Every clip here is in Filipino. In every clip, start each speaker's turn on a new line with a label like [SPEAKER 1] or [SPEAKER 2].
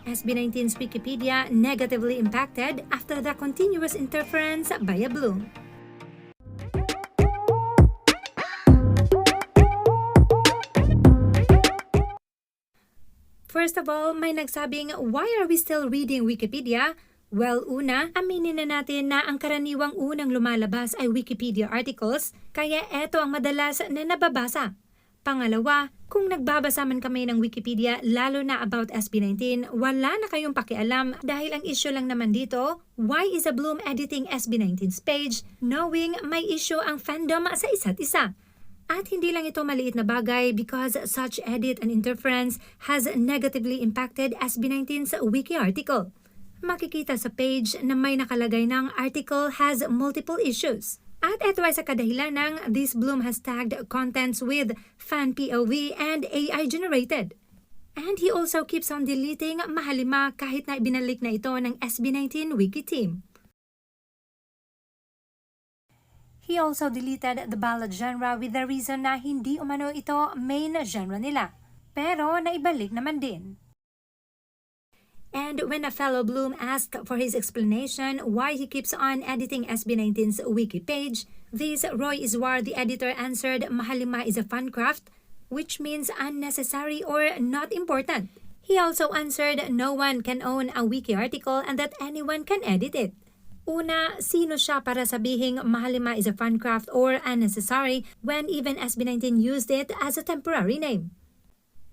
[SPEAKER 1] SB19's Wikipedia negatively impacted after the continuous interference by a bloom. First of all, may nagsabing, why are we still reading Wikipedia? Well, una, aminin na natin na ang karaniwang unang lumalabas ay Wikipedia articles, kaya eto ang madalas na nababasa. Pangalawa, kung nagbabasa man kami ng Wikipedia lalo na about SB19, wala na kayong pakialam dahil ang issue lang naman dito, why is a Bloom editing SB19's page knowing may issue ang fandom sa isa't isa? At hindi lang ito maliit na bagay because such edit and interference has negatively impacted SB19's wiki article. Makikita sa page na may nakalagay ng article has multiple issues. At ito ay sa kadahilan ng this Bloom has tagged contents with fan POV and AI generated. And he also keeps on deleting mahalima kahit na ibinalik na ito ng SB19 wiki team. He also deleted the ballad genre with the reason na hindi umano ito main genre nila. Pero naibalik naman din. And when a fellow Bloom asked for his explanation why he keeps on editing SB19's wiki page, this Roy Iswar, the editor, answered mahalima is a fun craft, which means unnecessary or not important. He also answered no one can own a wiki article and that anyone can edit it. Una, sino siya para sabihing mahalima is a fun craft or unnecessary when even SB19 used it as a temporary name?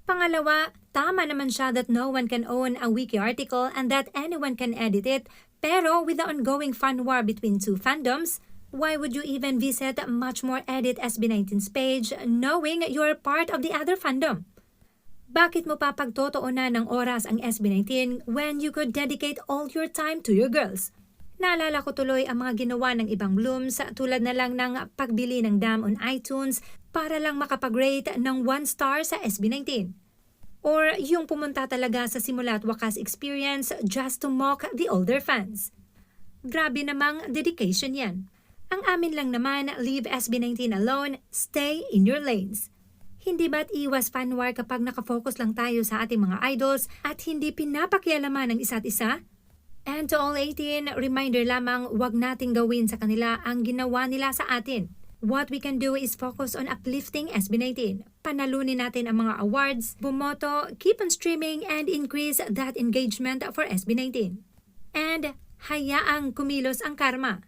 [SPEAKER 1] Pangalawa, tama naman siya that no one can own a wiki article and that anyone can edit it, pero with the ongoing fan war between two fandoms, why would you even visit much more edit SB19's page knowing you're part of the other fandom? Bakit mo pa pagtotoonan ng oras ang SB19 when you could dedicate all your time to your girls? Naalala ko tuloy ang mga ginawa ng ibang Blooms tulad na lang ng pagbili ng DAM on iTunes para lang makapag-rate ng 1 star sa SB19. Or yung pumunta talaga sa simula at wakas experience just to mock the older fans. Grabe namang dedication yan. Ang amin lang naman, leave SB19 alone, stay in your lanes. Hindi ba't iwas fan war kapag nakafocus lang tayo sa ating mga idols at hindi pinapakialaman ng isa't isa? And to all 18, reminder lamang wag nating gawin sa kanila ang ginawa nila sa atin. What we can do is focus on uplifting SB19. Panalunin natin ang mga awards, bumoto, keep on streaming, and increase that engagement for SB19. And hayaang kumilos ang karma.